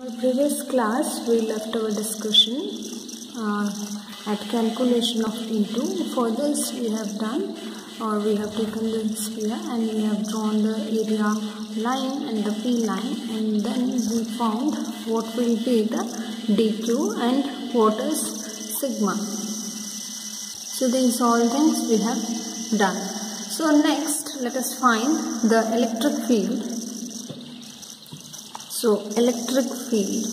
the previous class, we left our discussion at calculation of E2. For this, we have done, or we have taken the sphere and we have drawn the area line and the P line, and then we found what will be the dq and what is sigma. So these all things we have done. So next, let us find the electric field. So electric field.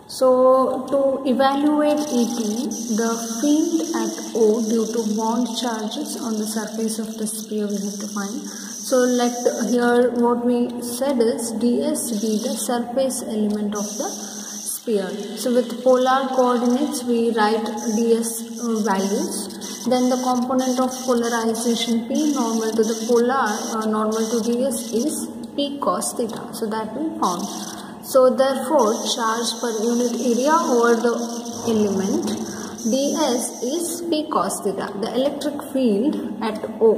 So to evaluate E2, the field at O due to bond charges on the surface of the sphere we have to find. So let here what we said is ds be the surface element of the sphere. So with polar coordinates we write ds values. Then the component of polarization P normal to the polar normal to ds is P cos theta. So that we found. So therefore charge per unit area over the element ds is P cos theta. The electric field at O.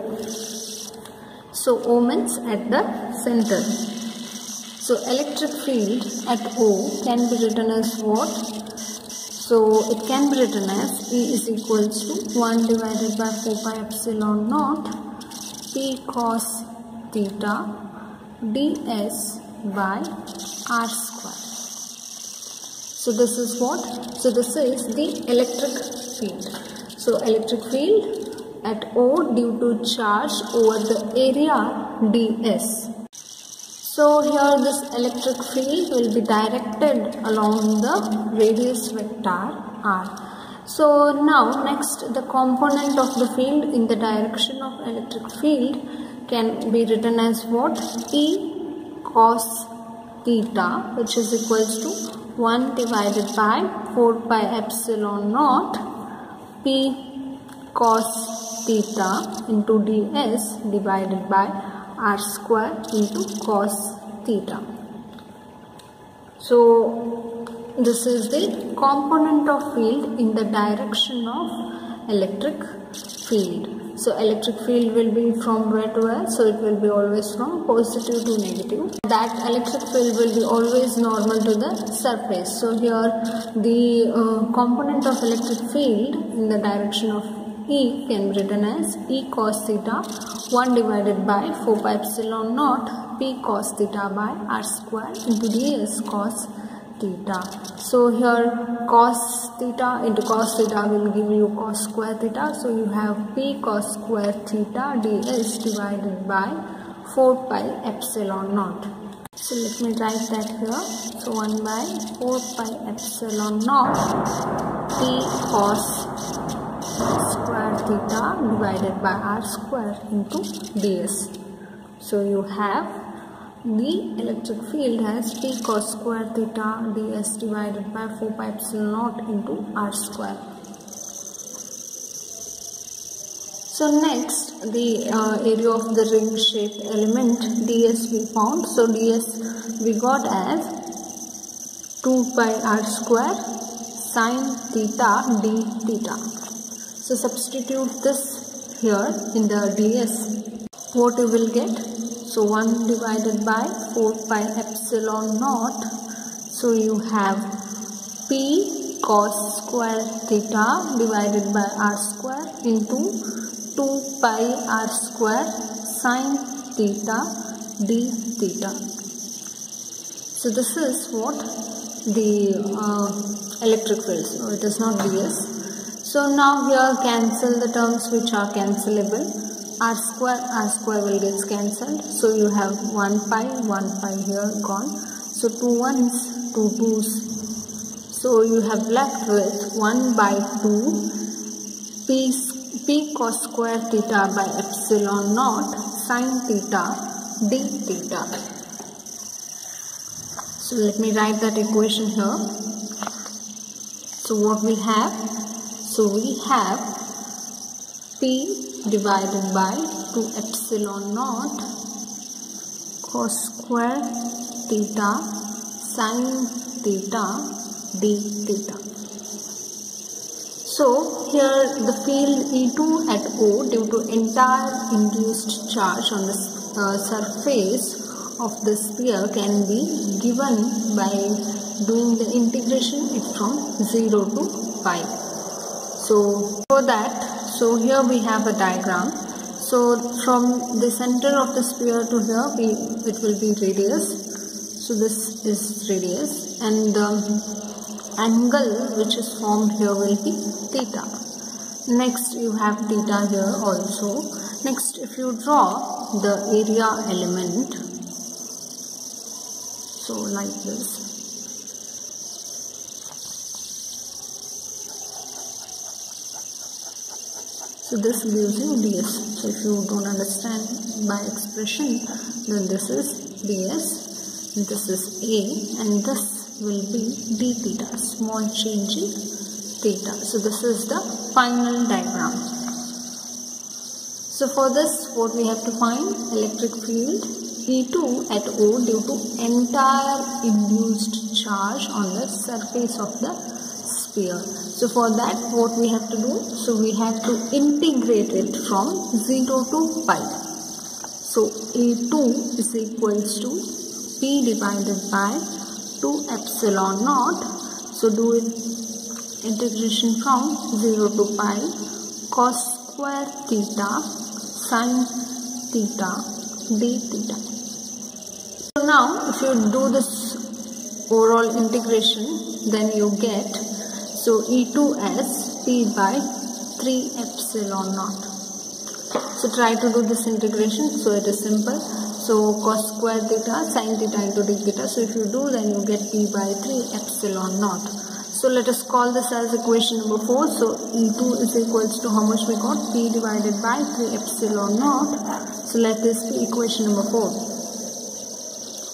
So O means at the center. So electric field at O can be written as what? So it can be written as E is equals to 1 divided by 4 pi epsilon naught P cos theta ds by r square. So this is what? So this is the electric field. So electric field at O due to charge over the area ds. So here this electric field will be directed along the radius vector r. So now next, the component of the field in the direction of electric field can be written as what? E cos theta, which is equals to 1 divided by 4 pi epsilon naught P cos theta into ds divided by r square into cos theta. So this is the component of field in the direction of electric field. So electric field will be from where to where? So it will be always from positive to negative. That electric field will be always normal to the surface. So here the component of electric field in the direction of E can be written as E cos theta 1 divided by 4 pi epsilon naught P cos theta by r square into ds cos theta. So here cos theta into cos theta will give you cos square theta. So you have P cos square theta ds divided by 4 pi epsilon naught. So let me write that here. So 1 by 4 pi epsilon naught P cos square theta divided by r square into ds. So you have the electric field as P cos square theta ds divided by 4 pi epsilon naught into r square. So next, the area of the ring shaped element ds we found. So ds we got as 2 pi r square sin theta d theta. So substitute this here in the ds. What you will get? So 1 divided by 4 pi epsilon naught. So you have P cos square theta divided by r square into 2 pi r square sin theta d theta. So this is what the electric field. So it is not ds. So now here cancel the terms which are cancelable. R square will get cancelled. So you have 1 pi here gone. So 2 ones, 2 2's. So you have left with 1 by 2 P cos square theta by epsilon naught sin theta d theta. So let me write that equation here. So what we have? So we have P divided by 2 epsilon naught cos square theta sin theta d theta. So here the field E2 at O due to entire induced charge on the surface of the sphere can be given by doing the integration from 0 to pi. So for that, so here we have a diagram. So from the center of the sphere to here, it will be radius. So this is radius, and the angle which is formed here will be theta. Next you have theta here also. Next, if you draw the area element, so like this. So this gives you ds. So if you don't understand by expression, then this is ds, and this is a, and this will be d theta, small change in theta. So this is the final diagram. So for this, what we have to find? Electric field E2 at O due to entire induced charge on the surface of the sphere. So for that, what we have to do? So we have to integrate it from 0 to pi. So A2 is equals to P divided by 2 epsilon naught. So do it integration from 0 to pi cos square theta sin theta d theta. So now if you do this overall integration, then you get, so E2 as P by 3 epsilon naught. So try to do this integration. So it is simple. So cos square theta sin theta into d theta. So if you do, then you get P by 3 epsilon naught. So let us call this as equation number 4. So E2 is equals to how much we got? P divided by 3 epsilon naught. So let this be equation number 4.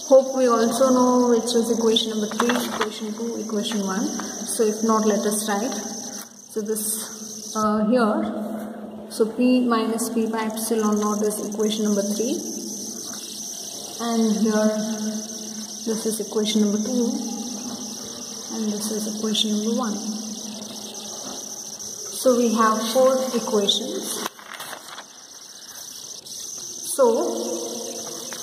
Hope we also know which is equation number 3, equation 2, equation 1. So if not, let us write. So this here, so P minus P by epsilon naught is equation number 3. And here, this is equation number 2. And this is equation number 1. So we have 4 equations. So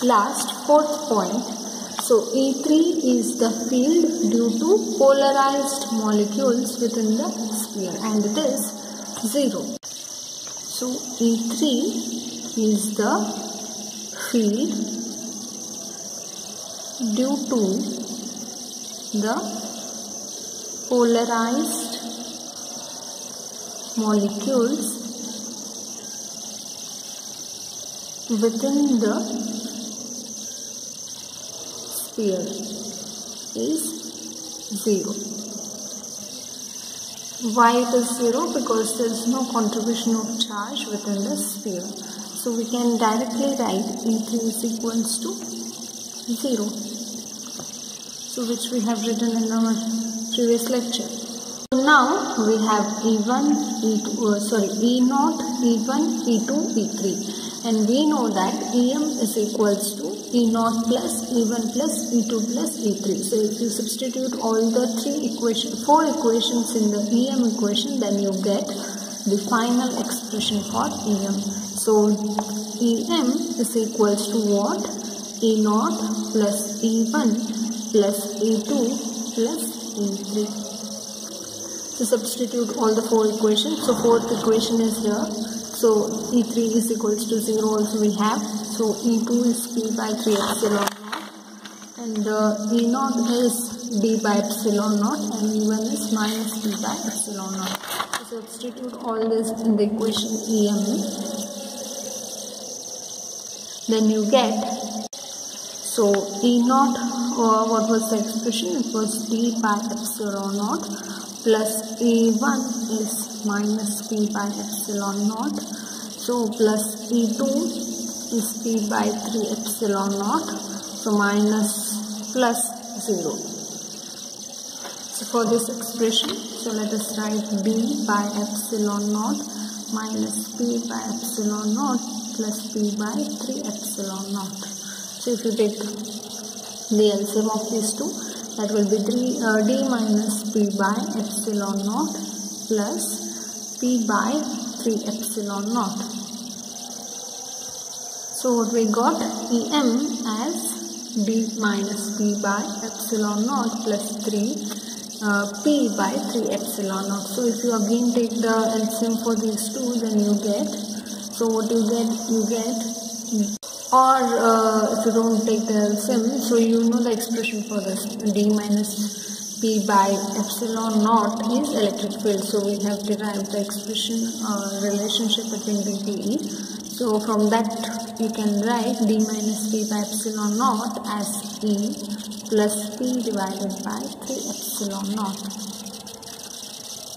last, 4th point. So E3 is the field due to polarized molecules within the sphere, and it is 0. So E3 is the field due to the polarized molecules within the sphere is 0. Why it is 0? Because there is no contribution of charge within the sphere. So we can directly write E3 is equals to 0. So which we have written in our previous lecture. So now we have E1, E0, E1, E2, E3. And we know that EM is equals to E0 plus E1 plus E2 plus E3. So if you substitute all the 4 equations in the EM equation, then you get the final expression for EM. So EM is equals to what? E0 plus E1 plus E2 plus E3. So substitute all the 4 equations. So 4th equation is here. So E3 is equals to 0 also we have. So E2 is P by 3 epsilon naught, and E0 is D by epsilon naught, and E1 is minus D by epsilon naught. So substitute all this in the equation EM. Then you get, so E0, or what was the expression? It was D by epsilon naught plus E1 is minus P by epsilon naught. So plus E2 is P by 3 epsilon naught. So minus plus 0. So for this expression, so let us write D by epsilon naught minus P by epsilon naught plus P by 3 epsilon naught. So if you take the LCM of these two, that will be D minus P by epsilon naught plus P by 3 epsilon naught. So what we got? EM as d minus p by epsilon naught plus 3 p by 3 epsilon naught. So if you again take the LCM for these two, then you get, so what you get, or if you don't take the LCM, so you know the expression for this, d minus P by epsilon naught is electric field. So we have derived the expression relationship between D, P, E. So from that you can write d minus P by epsilon naught as E plus P divided by 3 epsilon naught.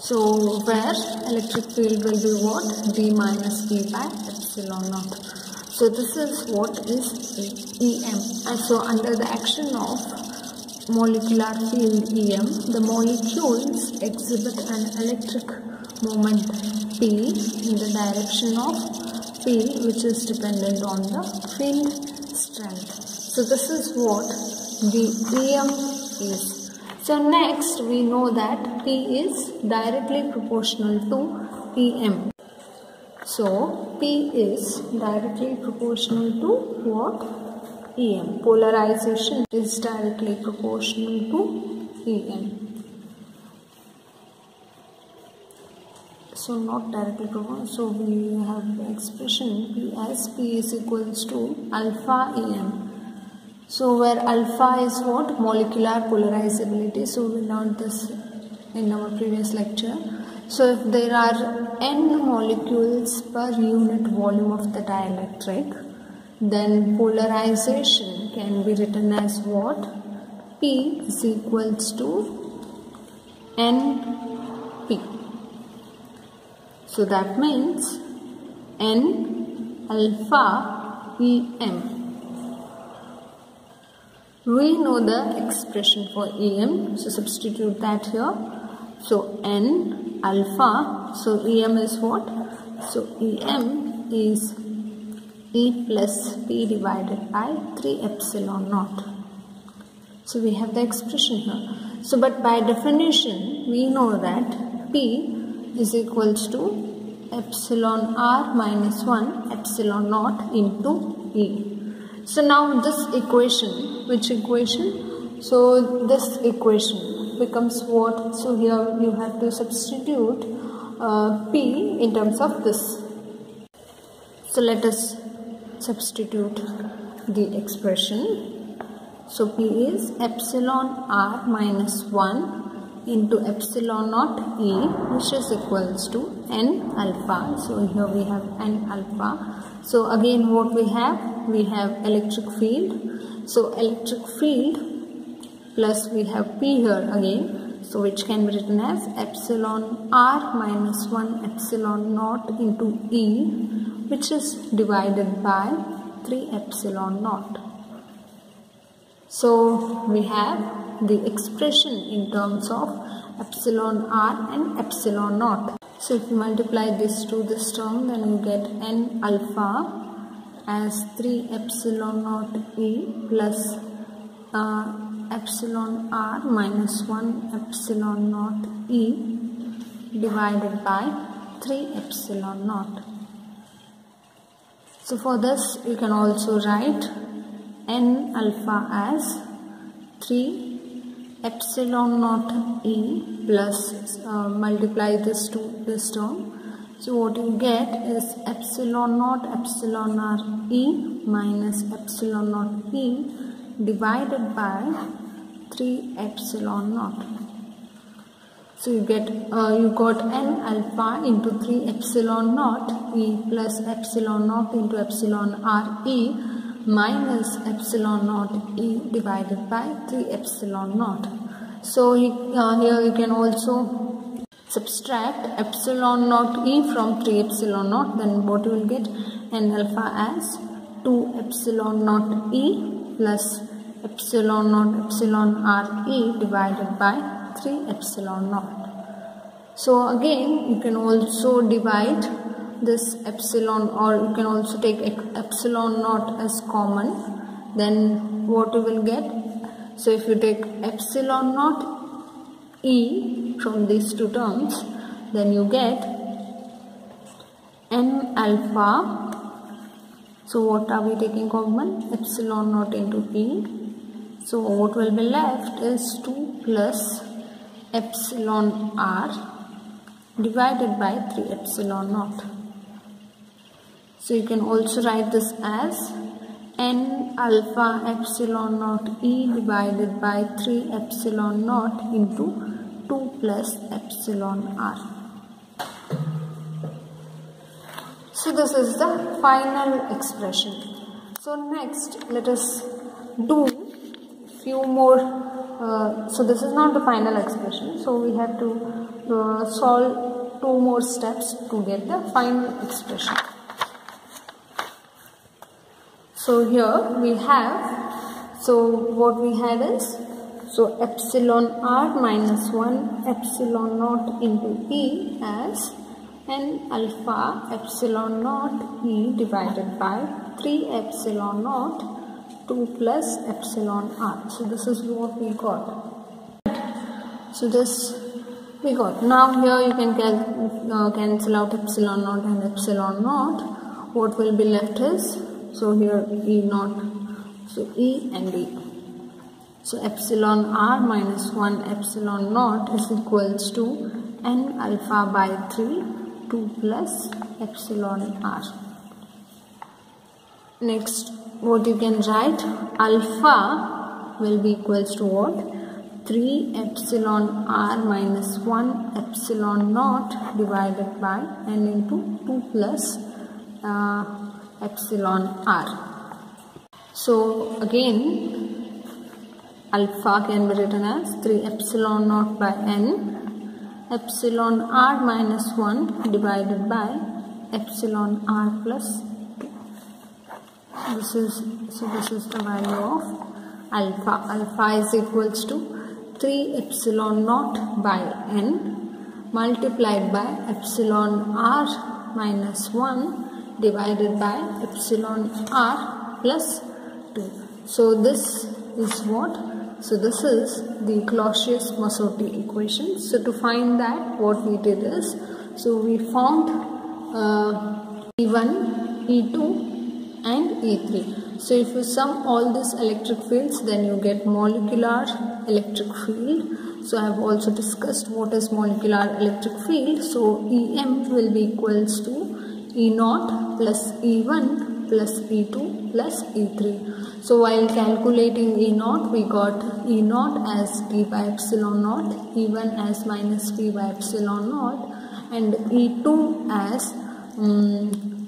So where electric field will be what? D minus P by epsilon naught. So this is what is EM. And so under the action of molecular field EM, the molecules exhibit an electric moment P in the direction of field which is dependent on the field strength. So this is what the EM is. So next we know that P is directly proportional to PM. So P is directly proportional to what? EM. Polarization is directly proportional to EM. So not directly proportional. So we have the expression P as P is equals to alpha EM. So where alpha is what? Molecular polarizability. So we learned this in our previous lecture. So if there are n molecules per unit volume of the dielectric, then polarization can be written as what? P is equals to NP. So that means N alpha EM. We know the expression for EM, so substitute that here. So N alpha, so EM is what? So EM is E plus P divided by 3 epsilon naught. So we have the expression here. So but by definition we know that P is equals to epsilon R minus 1 epsilon naught into E. So now this equation, which equation? So this equation becomes what? So here you have to substitute P in terms of this. So let us substitute the expression. So P is epsilon R minus 1 into epsilon naught E, which is equals to N alpha. So here we have N alpha. So again what we have? We have electric field. So electric field plus we have P here again. So which can be written as epsilon R minus 1 epsilon naught into E, which is divided by 3 epsilon naught. So we have the expression in terms of epsilon R and epsilon naught. So if you multiply this to this term, then you get N alpha as 3 epsilon naught E plus epsilon R minus 1 epsilon naught E divided by 3 epsilon naught. So for this you can also write N alpha as 3 epsilon naught E plus multiply this to this term. So what you get is epsilon naught epsilon R E minus epsilon naught E divided by 3 epsilon naught. So you got N alpha into 3 epsilon naught E plus epsilon naught into epsilon R E minus epsilon naught E divided by 3 epsilon naught. So here you can also subtract epsilon naught E from 3 epsilon naught. Then what you will get? N alpha as 2 epsilon naught E plus epsilon naught epsilon R E divided by 3 epsilon naught. So again you can also divide this epsilon, or you can also take epsilon naught as common. Then what you will get? So if you take epsilon naught E from these two terms, then you get N alpha. So what are we taking common? Epsilon naught into E So what will be left is 2 plus epsilon r divided by 3 epsilon naught. So you can also write this as n alpha epsilon naught e divided by 3 epsilon naught into 2 plus epsilon r. So this is the final expression. So next let us do few more. So this is not the final expression. So we have to solve 2 more steps to get the final expression. So here we have, so what we had is, so epsilon r minus 1 epsilon naught into e as n alpha epsilon naught e divided by 3 epsilon naught 2 plus epsilon r. So this is what we got. So this we got. Now here you can cancel out epsilon naught and epsilon naught. What will be left is, so here E naught, so E and E. So epsilon r minus 1 epsilon naught is equals to n alpha by 3 2 plus epsilon r. Next what you can write, alpha will be equals to what? 3 epsilon r minus 1 epsilon naught divided by n into 2 plus epsilon r. So again alpha can be written as 3 epsilon naught by n epsilon r minus 1 divided by epsilon r plus 2. This is the value of alpha. Alpha is equals to 3 epsilon naught by n multiplied by epsilon r minus 1 divided by epsilon r plus 2. So this is what? So this is the Clausius-Massotti equation. So to find that, what we did is, so we found E1, E2 and E3. So if you sum all these electric fields, then you get molecular electric field. So I have also discussed what is molecular electric field. So EM will be equals to E0 plus E1 plus E2 plus E3. So while calculating E0, we got E0 as P by epsilon naught, E1 as minus P by epsilon naught, and E2 as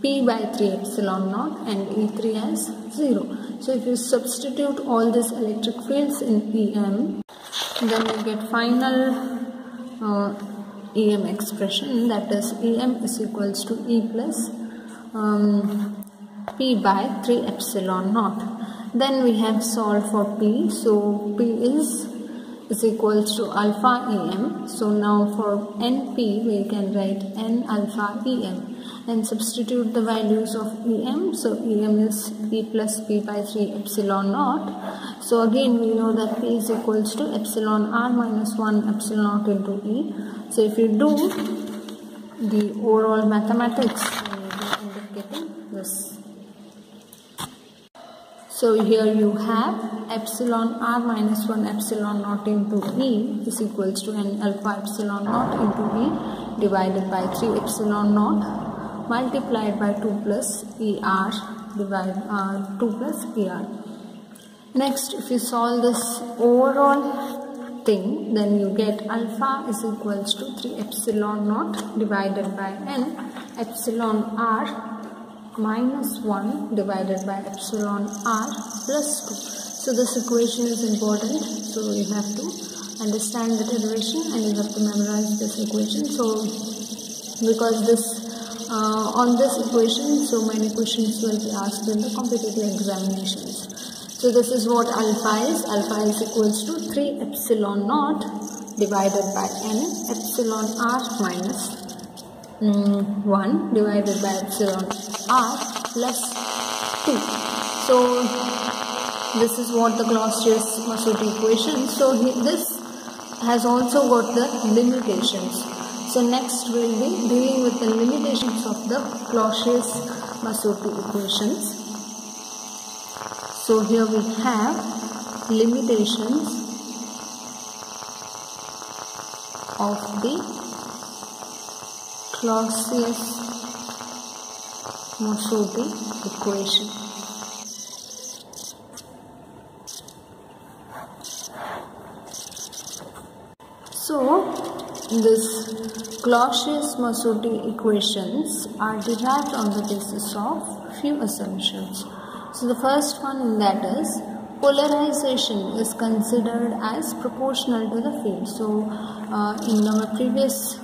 P by 3 epsilon naught, and E3 as 0. So if you substitute all these electric fields in EM, then you get final EM expression, that is EM is equals to E plus P by 3 epsilon naught. Then we have solved for P. So P is equals to alpha EM. So now for NP we can write N alpha EM and substitute the values of EM. So EM is E plus P by 3 epsilon naught. So again we know that P is equals to epsilon r minus 1 epsilon naught into E. So if you do the overall mathematics, then you will end up getting this. So here you have epsilon r minus 1 epsilon naught into E is equals to n alpha epsilon naught into E divided by 3 epsilon naught multiplied by 2 plus ER divided 2 plus ER. Next, if you solve this overall thing, then you get alpha is equals to 3 epsilon naught divided by n epsilon r minus 1 divided by epsilon r plus 2. So this equation is important. So you have to understand the derivation and you have to memorize this equation. So because this on this equation, so many questions will be asked in the competitive examinations. So this is what alpha is. Alpha is equals to 3 epsilon naught divided by n epsilon r minus 1 divided by epsilon r plus 2. So this is what the Clausius-Massotti equation. So this has also got the limitations. So next we will be dealing with the limitations of the Clausius-Massotti equations. So here we have limitations of the Clausius-Mosotty equation. So, this Clausius-Mosotty equations are derived on the basis of few assumptions. So, the first one in that is polarization is considered as proportional to the field. So, in our previous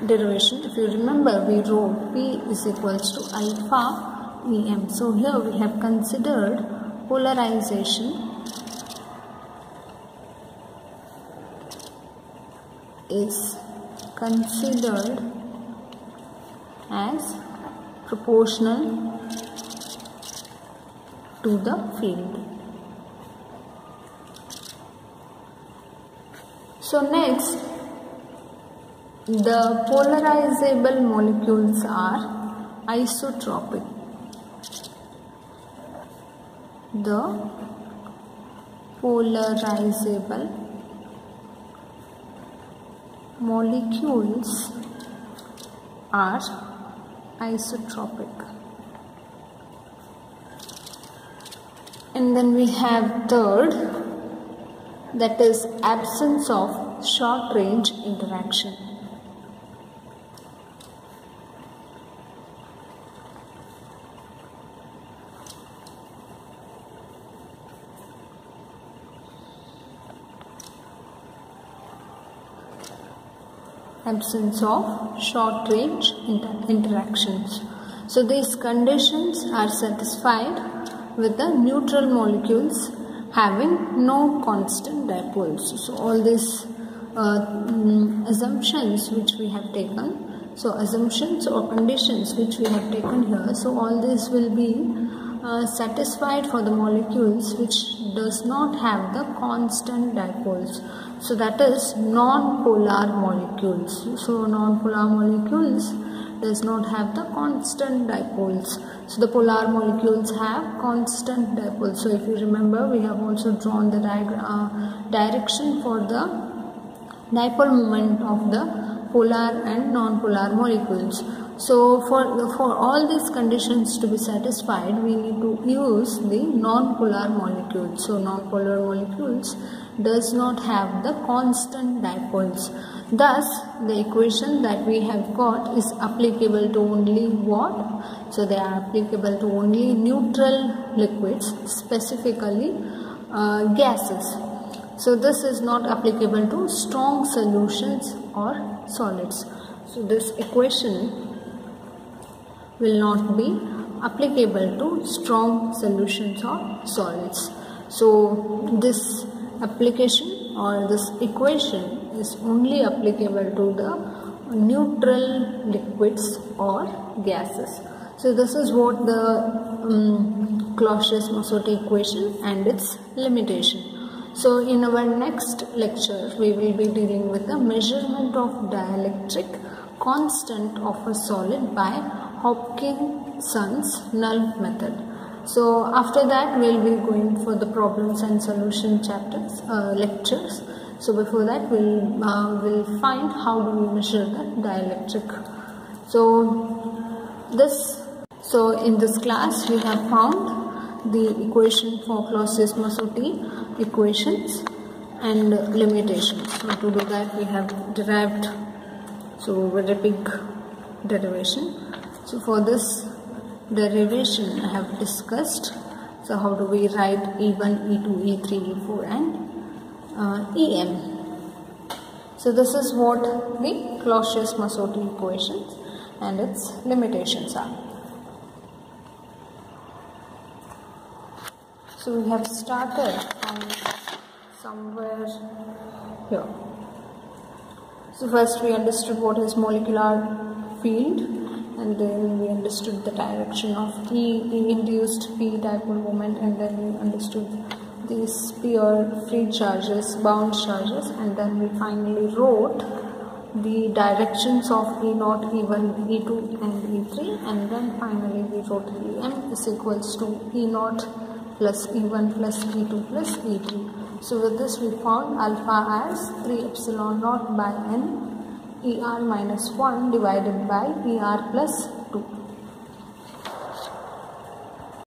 derivation, if you remember, we wrote P is equals to alpha Em. So, here we have considered polarization is considered as proportional to the field. So next, the polarizable molecules are isotropic. The polarizable molecules are isotropic. And then we have third, that is absence of short range interaction. Absence of short range interactions. So these conditions are satisfied with the neutral molecules having no constant dipoles. So all these assumptions which we have taken, so assumptions or conditions which we have taken here, so all this will be satisfied for the molecules which does not have the constant dipoles. So that is non-polar molecules. So non-polar molecules does not have the constant dipoles. So the polar molecules have constant dipoles. So if you remember, we have also drawn the direction for the dipole moment of the polar and non-polar molecules. So for all these conditions to be satisfied, we need to use the non-polar molecules. So non-polar molecules does not have the constant dipoles. Thus, the equation that we have got is applicable to only what? So they are applicable to only neutral liquids, specifically gases. So this is not applicable to strong solutions or solids. So this equation will not be applicable to strong solutions or solids. So this application or this equation is only applicable to the neutral liquids or gases. So this is what the Clausius-Mosotty equation and its limitation. So in our next lecture, we will be dealing with the measurement of dielectric constant of a solid by Hopkinson's null method. So after that, we will be going for the problems and solution chapters, lectures. So before that, we'll find how do we measure the dielectric. So in this class, we have found the equation for Clausius-Mosotty equations and limitations. So to do that, we have derived very big derivation. So for this derivation I have discussed, so how do we write E1, E2, E3, E4 and En. So this is what the Clausius-Mosotty equations and its limitations are. So we have started from somewhere here. So first we understood what is molecular field, and then we understood the direction of E induced P dipole moment, and then we understood the sphere, free charges, bound charges, and then we finally wrote the directions of E0, E1, E2 and E3, and then finally we wrote Em is equals to E0 plus E1 plus E2 plus E3. So with this we found alpha as 3 epsilon naught by n ER minus 1 divided by ER plus 2.